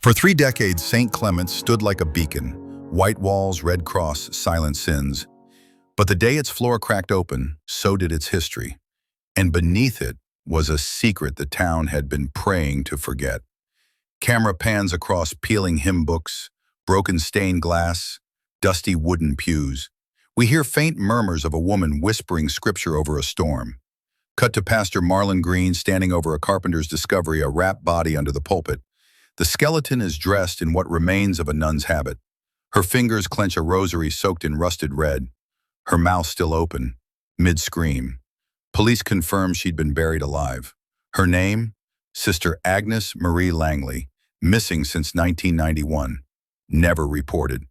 For 3 decades, St. Clement's stood like a beacon. White walls, red cross, silent sins. But the day its floor cracked open, so did its history. And beneath it was a secret the town had been praying to forget. Camera pans across peeling hymn books, broken stained glass, dusty wooden pews. We hear faint murmurs of a woman whispering scripture over a storm. Cut to Pastor Marlon Green standing over a carpenter's discovery, a wrapped body under the pulpit. The skeleton is dressed in what remains of a nun's habit. Her fingers clench a rosary soaked in rusted red, her mouth still open, mid-scream. Police confirm she'd been buried alive. Her name? Sister Agnes Marie Langley, missing since 1991, never reported.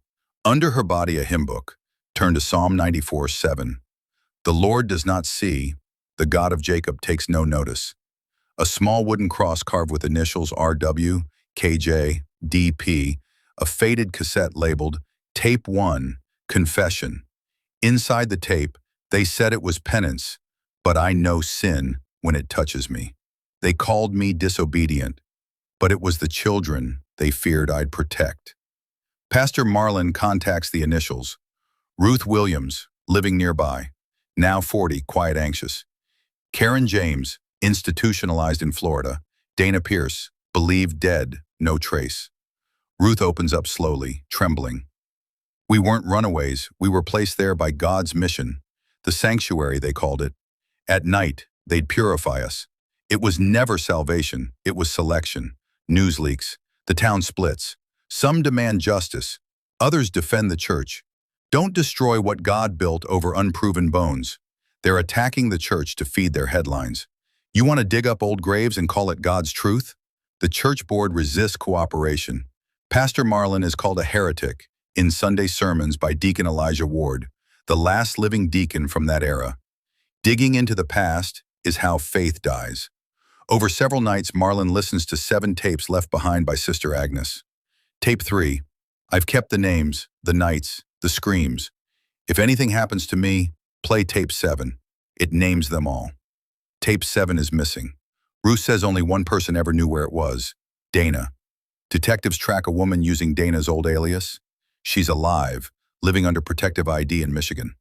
Under her body a hymn book, turned to Psalm 94:7. The Lord does not see, the God of Jacob takes no notice. A small wooden cross carved with initials RW, KJ, DP, a faded cassette labeled Tape 1, Confession. Inside the tape, they said it was penance, but I know sin when it touches me. They called me disobedient, but it was the children they feared I'd protect. Pastor Marlon contacts the initials. Ruth Williams, living nearby, now 40, quiet, anxious. Karen James, institutionalized in Florida. Dana Pierce, believed dead, no trace. Ruth opens up slowly, trembling. We weren't runaways, we were placed there by God's mission. The sanctuary, they called it. At night, they'd purify us. It was never salvation, it was selection. News leaks. The town splits. Some demand justice. Others defend the church. Don't destroy what God built over unproven bones. They're attacking the church to feed their headlines. You want to dig up old graves and call it God's truth? The church board resists cooperation. Pastor Marlon is called a heretic in Sunday sermons by Deacon Elijah Ward, the last living deacon from that era. Digging into the past is how faith dies. Over several nights, Marlon listens to 7 tapes left behind by Sister Agnes. Tape 3, I've kept the names, the nights, the screams. If anything happens to me, play tape 7. It names them all. Tape 7 is missing. Ruth says only one person ever knew where it was, Dana. Detectives track a woman using Dana's old alias. She's alive, living under protective ID in Michigan.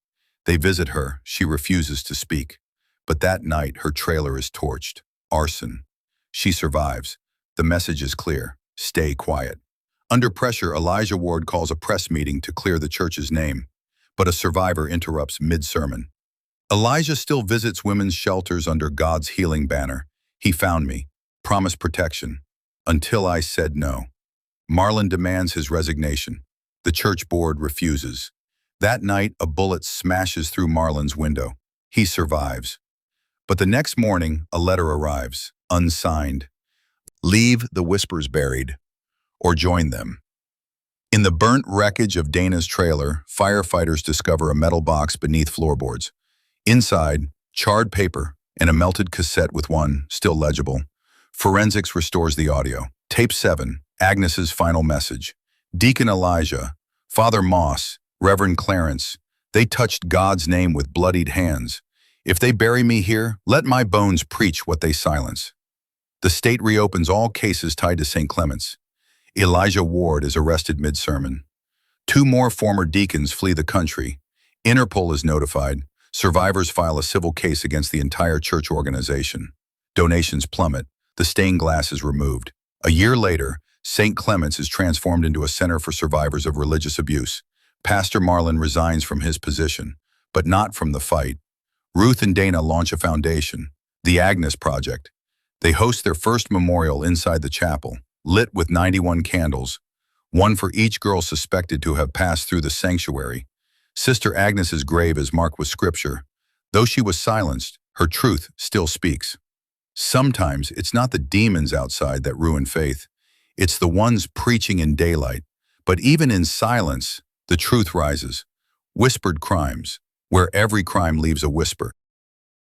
They visit her, she refuses to speak. But that night, her trailer is torched. Arson. She survives. The message is clear. Stay quiet. Under pressure, Elijah Ward calls a press meeting to clear the church's name. But a survivor interrupts mid-sermon. Elijah still visits women's shelters under God's healing banner. He found me, promised protection, until I said no. Marlon demands his resignation. The church board refuses. That night, a bullet smashes through Marlon's window. He survives. But the next morning, a letter arrives, unsigned. Leave the whispers buried, or join them. In the burnt wreckage of Dana's trailer, firefighters discover a metal box beneath floorboards. Inside, charred paper and a melted cassette with one, still legible. Forensics restores the audio. Tape 7, Agnes's final message. Deacon Elijah, Father Moss, Reverend Clarence, they touched God's name with bloodied hands. If they bury me here, let my bones preach what they silence. The state reopens all cases tied to St. Clement's. Elijah Ward is arrested mid-sermon. 2 more former deacons flee the country. Interpol is notified. Survivors file a civil case against the entire church organization. Donations plummet. The stained glass is removed. A year later, St. Clement's is transformed into a center for survivors of religious abuse. Pastor Marlon resigns from his position, but not from the fight. Ruth and Dana launch a foundation, the Agnes Project. They host their first memorial inside the chapel, lit with 91 candles, one for each girl suspected to have passed through the sanctuary. Sister Agnes's grave is marked with scripture. Though she was silenced, her truth still speaks. Sometimes it's not the demons outside that ruin faith. It's the ones preaching in daylight. But even in silence, the truth rises. Whispered crimes, where every crime leaves a whisper.